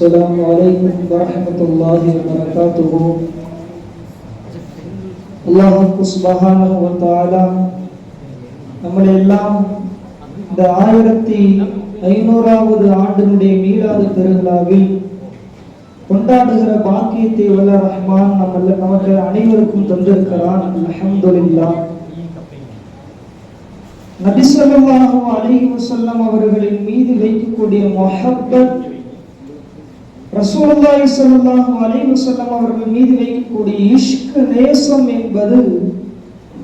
السلام عليكم ورحمة الله وبركاته. அல்லாஹ் சுப்ஹானஹு வ தஆலா நம்மளை எல்லாம் இந்த 1500வது ஆண்டினுடைய மீலாது பெருவிழாவில் கொண்டாடுகிற பாக்கியத்தை வல்ல ரஹ்மான் நமக்கு அனைவருக்கும் தந்திருக்கிறான். அல்ஹம்துலில்லாஹ். நபி ஸல்லல்லாஹு அலைஹி வஸல்லம் அவர்களின் மீது வைக்கக்கூடிய முஹப்பத், ரசூலுல்லாஹி ஸல்லல்லாஹு அலைஹி வஸல்லம் அவர்கள் மீது வைக்கக்கூடிய இஷ்க், நேசம் என்பது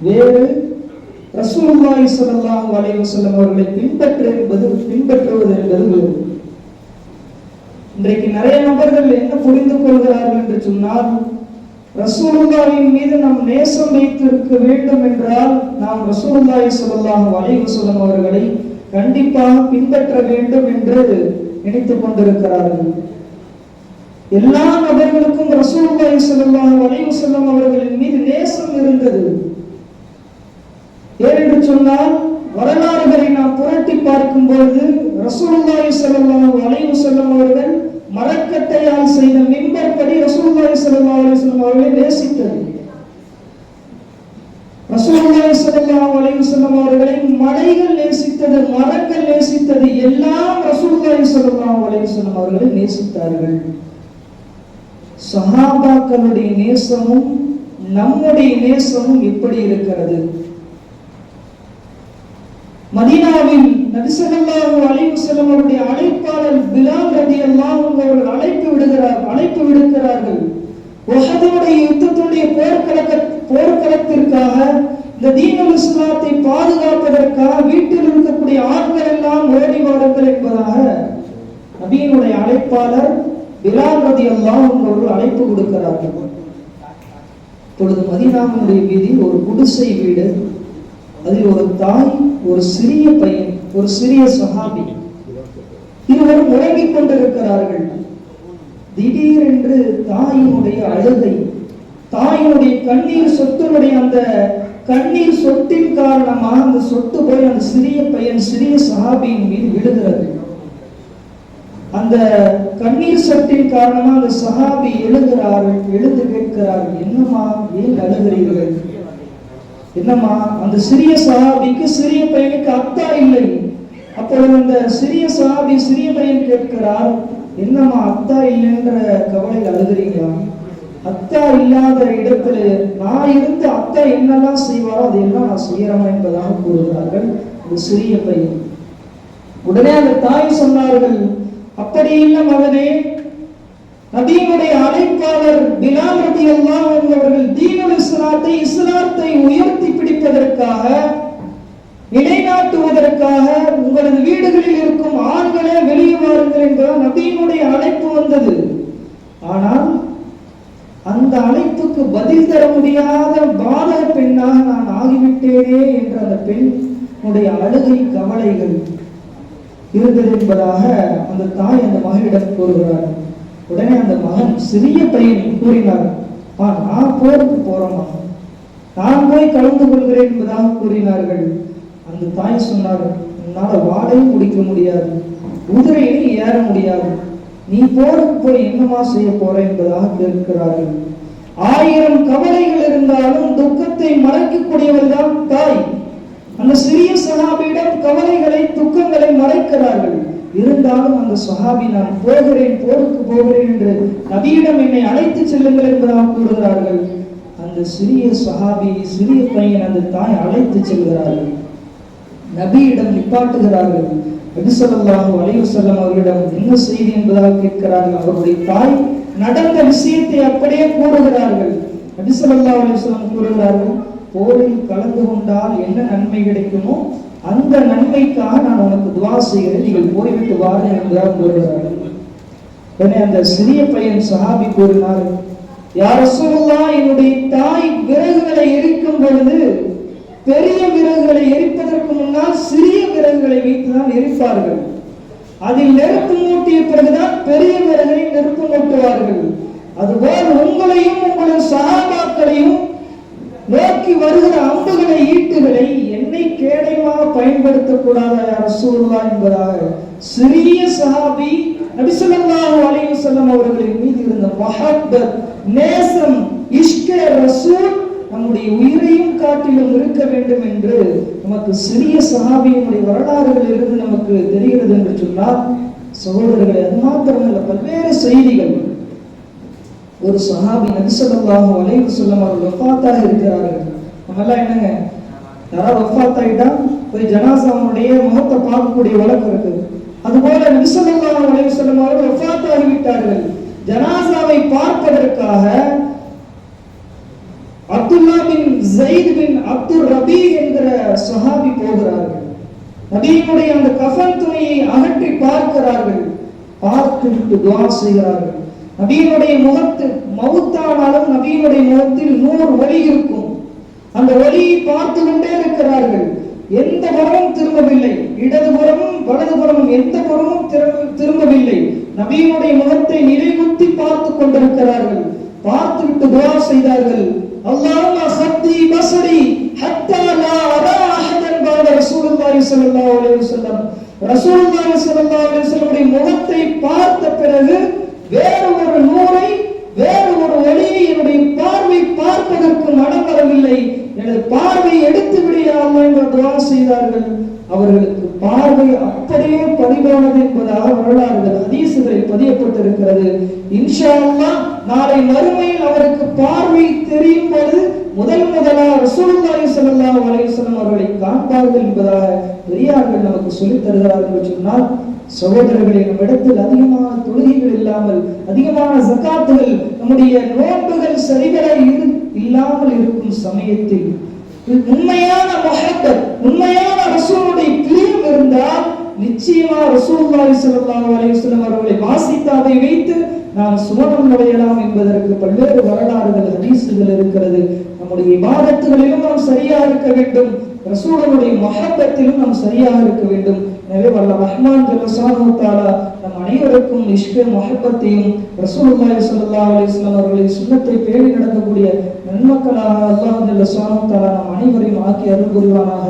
வேறு, ரசூலுல்லாஹி ஸல்லல்லாஹு அலைஹி வஸல்லம் அவர்களை பின்பற்றுவது என்பது வேறு. இன்றைக்கு நிறைய நபர்கள் என்ன புரிந்து கொள்கிறார்கள் என்று சொன்னால், ரசூலுல்லாஹின் மீது நாம் நேசம் வைத்திருக்க வேண்டும் என்றால் நாம் ரசூலுல்லாஹி ஸல்லல்லாஹு அலைஹி வஸல்லம் அவர்களை கண்டிப்பாக பின்பற்ற வேண்டும் என்று நினைத்துக் கொண்டிருக்கிறார்கள். எல்லா நபர்களுக்கும் ரசூலுல்லாஹி ஸல்லல்லாஹு அலைஹி வஸல்லம் அவர்களின் மீது நேசம் இருந்தது. ஏனென்று சொன்னால், வரலாறுகளை நாம் புரட்டி பார்க்கும் பொழுது ரசூலுல்லாஹி ஸல்லல்லாஹு அலைஹி வஸல்லம் அவர்கள் மரக்கட்டையால் செய்த மிம்பர் படி ரசூலுல்லாஹி ஸல்லல்லாஹு அலைஹி வஸல்லம் அவர்களை நேசித்தது. ரசூலுல்லாஹி ஸல்லல்லாஹு அலைஹி வஸல்லம் அவர்களை மலைகள் நேசித்தது, மரங்கள் நேசித்தது, எல்லாம் ரசூலுல்லாஹி ஸல்லல்லாஹு அலைஹி வஸல்லம் அவர்களை நேசித்தார்கள். சஹாபாக்களுடைய நேசமும் நம்முடைய நேசமும் எப்படி இருக்கிறது? மதீனாவில் நபி ஸல்லல்லாஹு அலைஹி வஸல்லம் அவருடைய அழைப்பாளர் பிலால் ரலியல்லாஹு அன்ஹு அவர்கள் அழைப்பு விடுக்கிறார்கள். உஹதுடைய யுத்தத்துடைய போர்க்களத்திற்காக, இந்த தீனுல் இஸ்லாத்தை பாதுகாப்பதற்காக வீட்டில் இருக்கக்கூடிய ஆட்கள் எல்லாம் ஓடி வாருங்கள் என்பதாக நபியினுடைய அழைப்பாளர் பிலால் ரலியல்லாஹு அன்ஹு அவர்கள் அழைப்பு கொடுக்கிறார்கள். இப்பொழுது மதீனாவுடைய வீதியில் ஒரு குடிசை வீடு, அதில் ஒரு தாய், ஒரு சிறிய பையன், ஒரு சிறிய சஹாபி, இருவரும் உறங்கிக் கொண்டிருக்கிறார்கள். திடீரென்று தாயினுடைய அழுகை, தாயினுடைய கண்ணீர் சொட்டினுடைய அந்த கண்ணீர் சொட்டின் காரணமாக அந்த சொட்டு போய் அந்த சிறிய பையன், சிறிய சஹாபியின் மீது விழுகிறது. அந்த கண்ணீர் சொட்டின் காரணமாக அந்த சஹாபி எழுந்து கேட்கிறார்கள், என்னம்மா, ஏன் அழுகிறீர்கள்? என்னம்மா? அந்த சிறிய சஹாபிக்கு, சிறிய பையனுக்கு அத்தா இல்லை. அப்பொழுது அந்த சிறிய சஹாபி, சிறிய பையன் கேட்கிறார், என்னம்மா அத்தா இல்லைன்ற கவலையில் அழுகிறீங்களா? அத்தா இல்லாத இடத்துல நான் இருந்து அத்தா என்னெல்லாம் செய்வாரோ அதையெல்லாம் நான் செய்யறேன் என்பதாக கூறுகிறார்கள் ஒரு சிறிய பையன். உடனே அந்த தாய் சொன்னார்கள், அப்படி இல்லை மகனே, நபியினுடைய அழைப்பாளர் பிலால் ரலியல்லாஹு அன்ஹு அவர்கள் தீனுல் இஸ்லாத்தை உயர்த்தி பிடிப்பதற்காக, நிலைநாட்டுவதற்காக உங்களது வீடுகளில் இருக்கும் ஆண்களே வெளியே வாருங்கள் என்பதால் நபியினுடைய அழைப்பு வந்தது. ஆனால் அந்த அழைப்புக்கு பதில் தர முடியாத பாதக பெண்ணாக நான் ஆகிவிட்டேனே என்ற அந்த பெண்ணுடைய அழுகை, கவலைகள் இருந்தது என்பதாக அந்த தாய் அந்த மகனிடம் கூறுகிறார். உடனே அந்த மகன், சிறிய பையன் கூறினார், நான் போருக்கு போறேன், நான் போய் கலந்து கொள்கிறேன் என்பதாக கூறினார்கள். அந்த தாய் சொன்னார், உன்னால வாடையும் குடிக்க முடியாது, குதிரையிலும் ஏற முடியாது, நீ போருக்கு போய் என்னமா செய்ய போற என்பதாக கேட்கிறார்கள். 1000 கவலைகள் இருந்தாலும் துக்கத்தை மறைக்கக்கூடியவர் தான் தாய். அந்த சிறிய சஹாபியிடம் கவலைகளை, துக்கங்களை மறைக்கிறார்கள். இருந்தாலும் அந்த சஹாபி, நான் போகிறேன், போருக்கு போகிறேன் என்று நபியிடம் என்னை அழைத்து செல்லுங்கள் என்பதாக கூறுகிறார்கள். அந்த சிறிய சஹாபி, சிறிய பையன் அந்த தாய் அழைத்து செல்கிறார்கள். நபியிடம் நிப்பாட்டுகிறார்கள். நபி ஸல்லல்லாஹு அலைஹி வஸல்லம் அவர்களிடம் என்ன செய்தி என்பதாக கேட்கிறார்கள். அவருடைய தாய் நடந்த விஷயத்தை அப்படியே கூறுகிறார்கள். நபி ஸல்லல்லாஹு அலைஹி வஸல்லம் கூறுகிறார்கள், போரில் கலந்து கொண்டால் என்ன நன்மை கிடைக்குமோ அந்த நன்மைக்காக நான் உனக்கு துவா செய்கிறேன், நீங்கள் போய்விட்டு வாருங்கள் என்பதாக கூறுகிறார்கள். உடனே அந்த சிறிய பையன் சஹாபி கூறினார், யா ரசூலுல்லாஹ், என்னுடைய தாய் விறகுகளை எரிக்கும் பொழுது பெரிய விறகுகளை எரிப்பதற்கு முன்னால் சிறிய விறகுகளை வைத்துதான் எரிப்பார்கள். அதில் நெருப்பு மூட்டிய பிறகுதான் பெரிய விறகை நெருப்பு மூட்டுவார்கள். அதுபோல் உங்களையும் உங்களது சஹாபாக்களையும் நோக்கி வருகிற அம்புகளை, ஈட்டுகளை என்னை கேடயமாக பயன்படுத்தக்கூடாத ரசூலுல்லாஹ் என்பதாக சிறிய சஹாபி நபி ஸல்லல்லாஹு அலைஹி வஸல்லம் வஸல்லம் அவர்களின் மீது இருந்த மஹப்பத், நேசம், இஷ்கே ரசூல் நம்முடைய உயிரையும் காட்டிலும் இருக்க வேண்டும் என்று நமக்கு சிறிய சஹாபியினுடைய வரலாறுகள் இருந்து நமக்கு தெரிகிறது என்று சொன்னால், சகோதரர்களை, அது மாத்திரமல்ல, பல்வேறு செய்திகள். ஒரு சஹாபி நபி ஸல்லல்லாஹு அலைஹி வஸல்லம் அவர்கள் வஃபாத்தாக இருக்கிறார்கள். நம்மெல்லாம் என்னங்க, யாராவது வஃபாத் ஆயிட்டா போய் ஜனாசாவுடைய முகத்தை பார்க்கக்கூடிய வழக்கம் இருக்குது. அதுபோல நபி ஸல்லல்லாஹு அலைஹி வஸல்லம் அவர்கள் வஃபாத் ஆகிவிட்டார்கள். ஜனாசாவை பார்ப்பதற்காக அப்துல்லா பின் ஸைத் பின் அப்துர் ரபீ என்கிற சஹாபி போகிறார்கள். நபியினுடைய அந்த கஃன் துணியை அகற்றி பார்க்கிறார்கள். பார்த்துவிட்டு துஆ செய்கிறார்கள். நபியினுடைய முகத்தில் மௌத்தானாலும் நபியினுடைய முகத்தில் 100 ஒளி இருக்கும். அந்த ஒளியை பார்த்து கொண்டே இருக்கிறார்கள். எந்த புறமும் திரும்பவில்லை, இடதுபுறமும் வலதுபுறமும் எந்த புறமும் திரும்பவில்லை. நபியினுடைய முகத்தை நிலைகுத்தி பார்த்து கொண்டிருக்கிறார்கள். பார்த்துவிட்டு துஆ செய்தார்கள். அல்லாஹும்ம ஹத்தி பஸரி ஹத்தா லா அரா அஹதன் பஅத ரசூலுல்லாஹி ஸல்லல்லாஹு அலைஹி வஸல்லம். ரசூலுல்லாஹி ஸல்லல்லாஹு அலைஹி வஸல்லம் முகத்தை பார்த்த பிறகு வேறு ஒரு நூரை, வேறு ஒரு ஒளியை என்னுடைய பார்வை பார்ப்பதற்கு மனம் வரவில்லை. எனது பார்வை எடுத்து விடு யா அல்லாஹ் என்று துஆ செய்தார்கள். அவர்களுக்கு பார்வை அப்படியே பதிவானது என்பதாக வரலாறுகள், ஹதீசுகளில் பதியப்பட்டிருக்கிறது. இன்ஷா அல்லாஹ் நாளை மறுமையில் அவருக்கு பார்வை தெரியும் போது முதலாக ரசூலுல்லாஹி ஸல்லல்லாஹு அலைஹி வஸல்லம் அவர்களை காண்பார்கள் என்பதாக பெரியார்கள் நமக்கு சொல்லித் தருகிறார்கள் என்று சொன்னால், சகோதரர்களே, நம்மிடத்தில் அதிகமான தொழுகைகள் இல்லாமல், அதிகமான ஜகாத்துகள், நம்முடைய நோன்புகள் சரிவர இல்லாமல் இருக்கும் சமயத்தில் உண்மையான முஹப்பத், உண்மையான ரசூலுடைய பிரியம் இருந்தால் நிச்சயமா ரசூலுல்லாஹி ஸல்லல்லாஹு அலைஹி வஸல்லம் அவர்களை வாசித்தாவை வைத்து நாம் சுவனம் நுழையலாம் என்பதற்கு பல்வேறு வரலாறுகள், ஹதீசுகள் இருக்கிறது. நம்முடைய இபாதத்துகளிலும் நாம் சரியாக இருக்க வேண்டும், ரசூலுடைய முஹப்பத்திலும் நாம் சரியாக இருக்க வேண்டும். எனவே வல்ல ரஹ்மான் ஜல்ல ஷானஹு தஆலா நம் அனைவருக்கும் இஷ்க முஹப்பத்தையும் ரசூலுல்லாஹி ஸல்லல்லாஹு அலைஹி வஸல்லம் அவர்களின் சுன்னத்தை பேணி நடக்கக்கூடிய நன்மக்களாக அல்லாஹ் ஜல்ல ஷானஹு தஆலா நம் அனைவரையும் ஆக்கி அருள் புரிவானாக.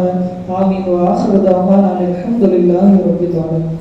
ஆமீன். வ ஆகிரு தஅவானா அல்ஹம்துலில்லாஹி ரப்பில் ஆலமீன்.